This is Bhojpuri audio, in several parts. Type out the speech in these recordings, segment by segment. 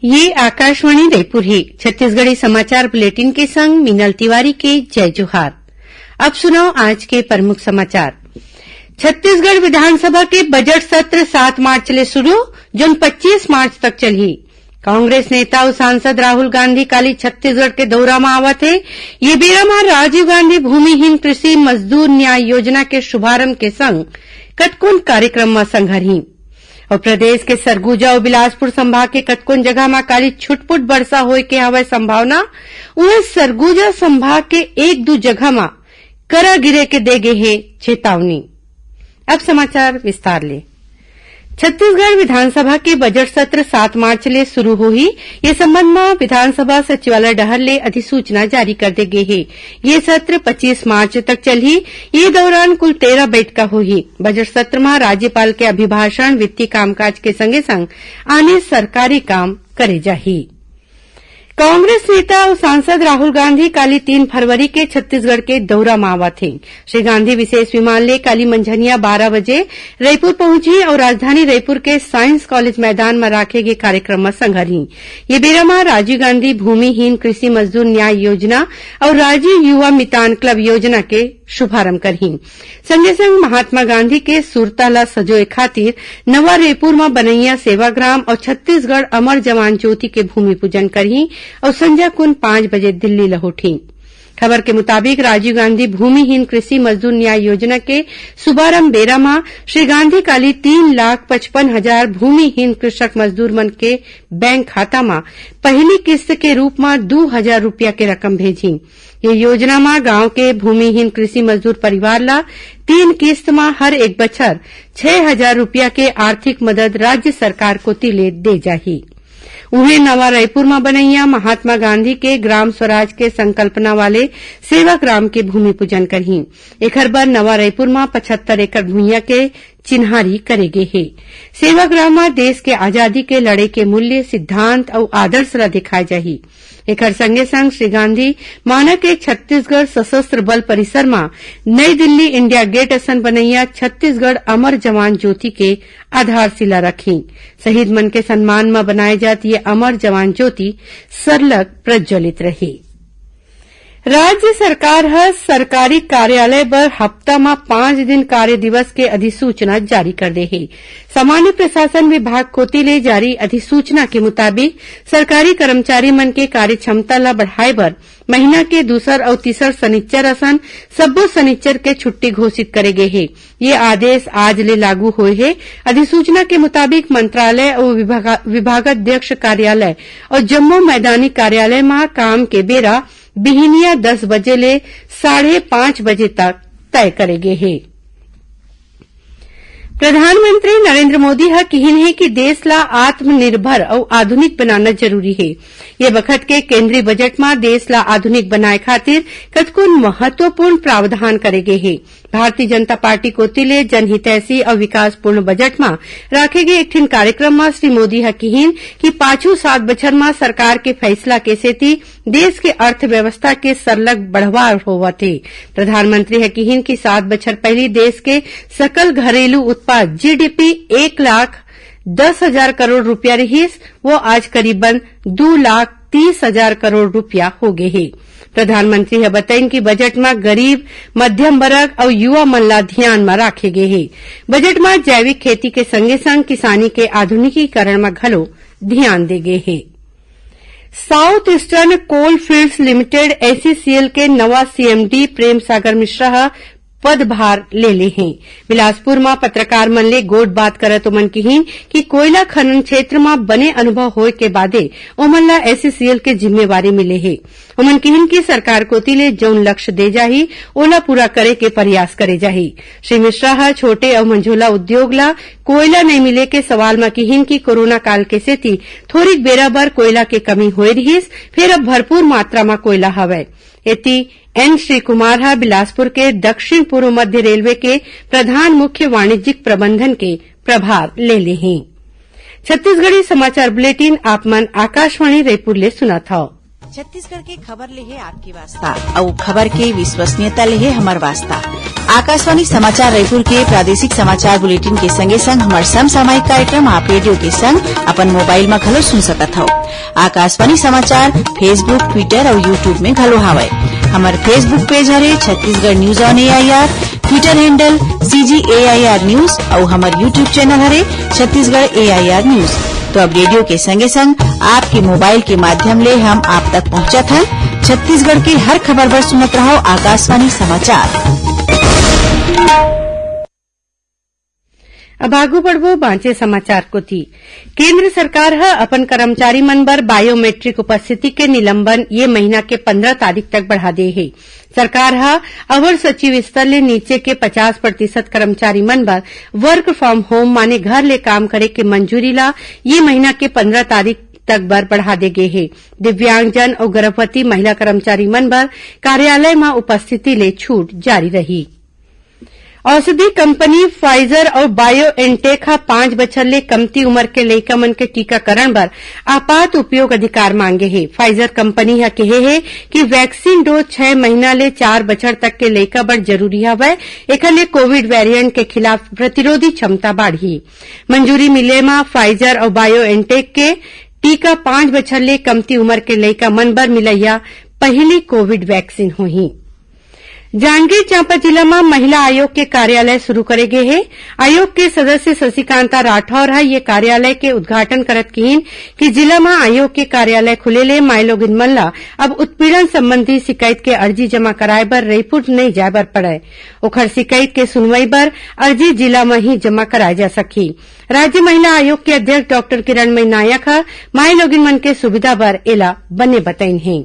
ये आकाशवाणी रायपुर है। छत्तीसगढ़ी समाचार बुलेटिन के संग मीनल तिवारी के जय जोहार। अब सुनाओ आज के प्रमुख समाचार। छत्तीसगढ़ विधानसभा के बजट सत्र 7 मार्च ले शुरू, जो 25 मार्च तक चली। कांग्रेस नेता और सांसद राहुल गांधी काली छत्तीसगढ़ के दौरा में आवत है। ये बेरा में राजीव गांधी भूमिहीन कृषि मजदूर न्याय योजना के शुभारंभ के संग कतकोन कार्यक्रम में संघरही और प्रदेश के सरगुजा और बिलासपुर संभाग के कतकोन जगह में काली छुटपुट वर्षा होए के हवय संभावना। उन्हें सरगुजा संभाग के 1-2 जगह में करा गिरे के देगे है चेतावनी। अब समाचार विस्तार ले। छत्तीसगढ़ विधानसभा के बजट सत्र 7 मार्च ले शुरू होही। ये संबंध में विधानसभा सचिवालय डहर ले अधिसूचना जारी कर दे गे है। ये सत्र 25 मार्च तक चलही। ये दौरान कुल 13 बैठका होही। बजट सत्र में राज्यपाल के अभिभाषण, वित्तीय कामकाज के संगे संग आने सरकारी काम करे जाही। कांग्रेस नेता और सांसद राहुल गांधी काली 3 फरवरी के छत्तीसगढ़ के दौरा में आवत थे। श्री गांधी विशेष विमान ले काली मंझनिया 12 बजे रायपुर पहुंची और राजधानी रायपुर के साइंस कॉलेज मैदान में राखे गए कार्यक्रम में संघरही। ये बेरा में राजीव गांधी भूमिहीन कृषि मजदूर न्याय योजना और राजीव युवा मितान क्लब योजना के शुभारंभ करही। संगे संग महात्मा गांधी के सुरता ला सजोए खातिर नवा रायपुर में बनैया सेवाग्राम और छत्तीसगढ़ अमर जवान ज्योति के भूमि पूजन करही और संध्या कुन 5 बजे दिल्ली लौटी। खबर के मुताबिक राजीव गांधी भूमिहीन कृषि मजदूर न्याय योजना के शुभारंभ बेरा में श्री गांधी काली 3,55,000 भूमिहीन कृषक मजदूर मन के बैंक खाता में पहली किस्त के रूप में 2,000 रूपया के रकम भेजी। ये योजना में गांव के भूमिहीन कृषि मजदूर परिवार ला 3 किस्त में हर एक बछर 6,000 रूपया के आर्थिक मदद राज्य सरकार को तिले दे जाही। उन्हें नवा रायपुर में बनैया महात्मा गांधी के ग्राम स्वराज के संकल्पना वाले सेवाग्राम के भूमि पूजन करही। एकर बर नवा रायपुर में 75 एकड़ भूइया के चिन्हारी करेगे है। सेवाग्राम में देश के आजादी के लड़े के मूल्य, सिद्धांत और आदर्श ला दिखाए जाही। एकर संगे संग श्री गांधी माना के छत्तीसगढ़ सशस्त्र बल परिसर में नई दिल्ली इंडिया गेट असन बनैया छत्तीसगढ़ अमर जवान ज्योति के आधारशिला रखी। शहीद मन के सम्मान में बनाए जाती ये अमर जवान ज्योति सरलग प्रज्वलित रही। राज्य सरकार ह सरकारी कार्यालय बर हफ्ता में 5 दिन कार्य दिवस के अधिसूचना जारी कर दे है। सामान्य प्रशासन विभाग कोती ले जारी अधिसूचना के मुताबिक सरकारी कर्मचारी मन के कार्य क्षमता ला बढ़ाए बर महीना के 2 और 3 शनिचर असन सब्बो शनिचर के छुट्टी घोषित करे गए है। ये आदेश आज ले लागू हुए है। अधिसूचना के मुताबिक मंत्रालय और विभागाध्यक्ष कार्यालय और जम्मू मैदानी कार्यालय में काम के बेरा बिहनिया 10 बजे ले 5:30 बजे तक तय करे गए है। प्रधानमंत्री नरेंद्र मोदी ह कहिन है कि देश ला आत्मनिर्भर और आधुनिक बनाना जरूरी है। ये बखत के केंद्रीय बजट में देश ला आधुनिक बनाए खातिर कतकोन महत्वपूर्ण प्रावधान करे गए है। भारतीय जनता पार्टी कोती ले जनहितैषी और विकासपूर्ण बजट में राखे गए एक कार्यक्रम में श्री मोदी ह कहिन कि पाछू 7 बछर में सरकार के फैसला के सेती देश के अर्थव्यवस्था के सरलग बढ़वार होवत है। प्रधानमंत्री ह कहिन कि 7 बछर पहले देश के सकल घरेलू उत्पाद जीडीपी 1,10,000 करोड़ रुपया रहीस, वो आज करीबन 2,30,000 करोड़ रुपया हो गए है। प्रधानमंत्री बताइन कि बजट में गरीब, मध्यम वर्ग और युवा मन ला ध्यान में राखे गए है। बजट में जैविक खेती के संगे संग किसानी के आधुनिकीकरण में घलो ध्यान दे गए है। साउथ ईस्टर्न कोल फील्ड्स लिमिटेड एसीसीएल के नवा सीएमडी प्रेम सागर मिश्रा पदभार ले ले हैं। बिलासपुर में पत्रकार मन ले गोट बात करत ओमन कहिन कि कोयला खनन क्षेत्र में बने अनुभव होए के बादे ओमन ला एसीसीएल के जिम्मेवारी मिले है। ओमन कहिन कि सरकार कोती ले जौन लक्ष्य दे जाही ओला पूरा करे के प्रयास करे जाही। श्री मिश्रा ह छोटे और मंझोला उद्योग ला कोयला नहीं मिले के सवाल में कहिन कि कोरोना काल के सेती थोड़ीक बेरा बर कोयला के कमी होए रहीस, फिर अब भरपूर मात्रा में कोयला हवय। एती एन श्री कुमार हा बिलासपुर के दक्षिण पूर्व मध्य रेलवे के प्रधान मुख्य वाणिज्यिक प्रबंधन के प्रभार ले ले हैं। छत्तीसगढ़ी समाचार बुलेटिन आप मन आकाशवाणी रायपुर ले सुना था। छत्तीसगढ़ के खबर ले है आपकी वास्ता और खबर के विश्वसनीयता ले है हमार वास्ता। आकाशवाणी समाचार रायपुर के प्रादेशिक समाचार बुलेटिन के संगे संग हमार समसामयिक कार्यक्रम आप रेडियो के संग अपन मोबाइल में घलो सुन सकत हो। आकाशवाणी समाचार फेसबुक, ट्विटर और यूट्यूब में घलो हावय। हमार फेसबुक पेज हरे Chhattisgarh news on AIR, Twitter handle CGAIR news और हमार यूट्यूब चैनल हरे छत्तीसगढ़ AIR न्यूज। तो अब रेडियो के संगे संग आपके मोबाइल के माध्यम ले हम आप तक पहुंचत हैं। छत्तीसगढ़ की हर खबर पर सुनत रहो आकाशवाणी समाचार। अब आगू बढ़बो बांचे समाचार को थी। केंद्र सरकार है अपन कर्मचारी मन बर बायोमेट्रिक उपस्थिति के निलंबन ये महीना के 15 तारीख तक बढ़ा दे है। सरकार है अवर सचिव स्तर ले नीचे के 50% कर्मचारी मन बर वर्क फ्रॉम होम माने घर ले काम करे के मंजूरी ला ये महीना के 15 तारीख तक बर बढ़ा दे गए है। दिव्यांगजन और गर्भवती महिला कर्मचारी मन बर कार्यालय में उपस्थिति ले छूट जारी रही। औषधि कंपनी फाइजर और बायोएनटेक 5 बछर ले कमती उम्र के लइका मन के टीकाकरण बर आपात उपयोग अधिकार मांगे है। फाइजर कंपनी ह कहे है कि वैक्सीन डोज 6 महीना ले 4 बछर तक के लइका बर जरूरी हवय। एखर ले कोविड वेरिएंट के खिलाफ प्रतिरोधी क्षमता बाढ़ी। मंजूरी मिले में फाइजर और बायोएनटेक के टीका 5 बछर ले कमती उम्र के लइका मन बर मिलैया पहली कोविड वैक्सीन होही। जांजगीर चांपा जिला में महिला आयोग के कार्यालय शुरू करे गए है। आयोग के सदस्य शशिकांता राठौर है ये कार्यालय के उद्घाटन करत कहिन कि जिला में आयोग के कार्यालय खुले ले माई लोगिन मन ला अब उत्पीड़न संबंधी शिकायत के अर्जी जमा कराए बर रायपुर नहीं जाए बर पड़े। ओखर शिकायत के सुनवाई बर अर्जी जिला में ही जमा कराए जा सकी। राज्य महिला आयोग के अध्यक्ष डॉक्टर किरणमयी नायक माई लोगिन मन के सुविधा बर एला बने बताइन है।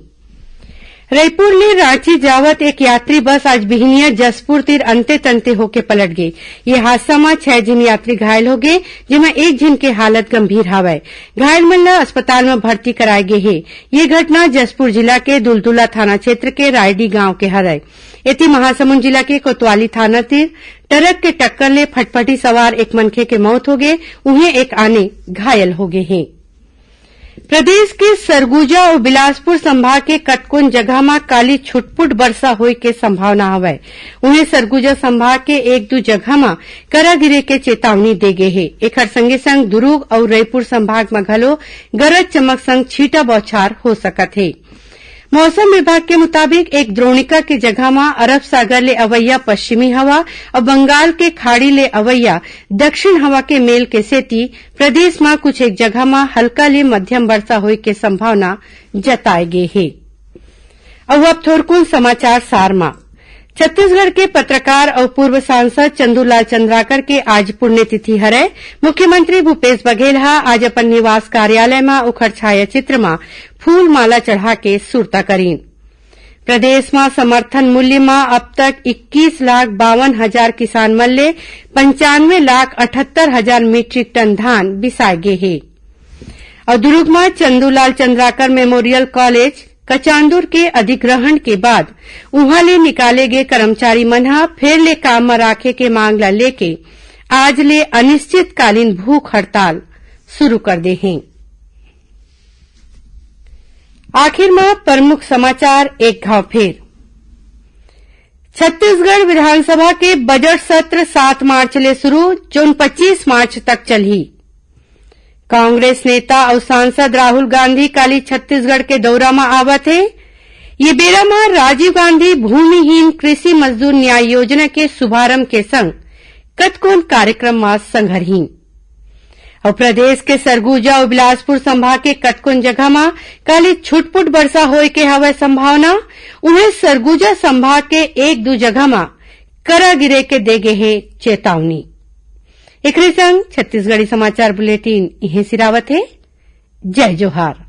रायपुर ले रांची जावत एक यात्री बस आज बिहनिया जसपुर तीर अंते तंते होके पलट गई। ये हादसा में 6 जन यात्री घायल हो गए, जिनमें 1 जन के हालत गंभीर हावय। घायल मन ला अस्पताल में भर्ती कराए गए है। ये घटना जसपुर जिला के दुलदुला थाना क्षेत्र के रायडी गांव के हरय। एती महासमुंद जिला के कोतवाली थाना तीर ट्रक के टक्कर ले फटफटी सवार एक मनखे के मौत हो गए, उन्हें एक आने घायल हो गए हैं। प्रदेश के सरगुजा और बिलासपुर संभाग के कतकोन जगह में काली छुटपुट वर्षा होए के संभावना हवय। उन्हें सरगुजा संभाग के 1-2 जगह में करा गिरे के चेतावनी दे गए है। एकर संगे संग दुर्ग और रायपुर संभाग में घलो गरज चमक संग छींटा बौछार हो सकत है। मौसम विभाग के मुताबिक एक द्रोणिका के जगह में अरब सागर ले अवैया पश्चिमी हवा और बंगाल के खाड़ी ले अवैया दक्षिण हवा के मेल के सेती प्रदेश में कुछ एक जगह में हल्का ले मध्यम वर्षा होए के संभावना जताए गए है। अब थोरकुन समाचार सार में छत्तीसगढ़ के पत्रकार और पूर्व सांसद चंदूलाल चंद्राकर के आज पुण्यतिथि हरय। मुख्यमंत्री भूपेश बघेल आज अपन निवास कार्यालय में उखर छाया चित्र में फूल माला चढ़ा के सुरता करीन। प्रदेश में समर्थन मूल्य में अब तक 21,52,000 किसान मन ले 95,78,000 मीट्रिक टन धान बिसाए गए है। और दुर्ग में चंदूलाल चंद्राकर मेमोरियल कॉलेज कचांदुर के अधिग्रहण के बाद उहाँ ले निकाले गए कर्मचारी मन फिर ले काम में राखे के मांग ला लेके आज ले अनिश्चितकालीन भूख हड़ताल शुरू कर दे हैं। आखिर में प्रमुख समाचार एक घाव फिर। छत्तीसगढ़ विधानसभा के बजट सत्र 7 मार्च ले शुरू, जो 25 मार्च तक चली। कांग्रेस नेता और सांसद राहुल गांधी काली छत्तीसगढ़ के दौरा में आवत है। ये बेरा में राजीव गांधी भूमिहीन कृषि मजदूर न्याय योजना के शुभारंभ के संग कतकोन कार्यक्रम में संघरहीन। और प्रदेश के सरगुजा और बिलासपुर संभाग के कतकोन जगह में काली छुटपुट वर्षा होए के हवय संभावना। उन्हें सरगुजा संभाग के 1-2 जगह में करा गिरे के देगे है चेतावनी। एकरे संग छत्तीसगढ़ी समाचार बुलेटिन इहे सिरावत है। जय जोहार।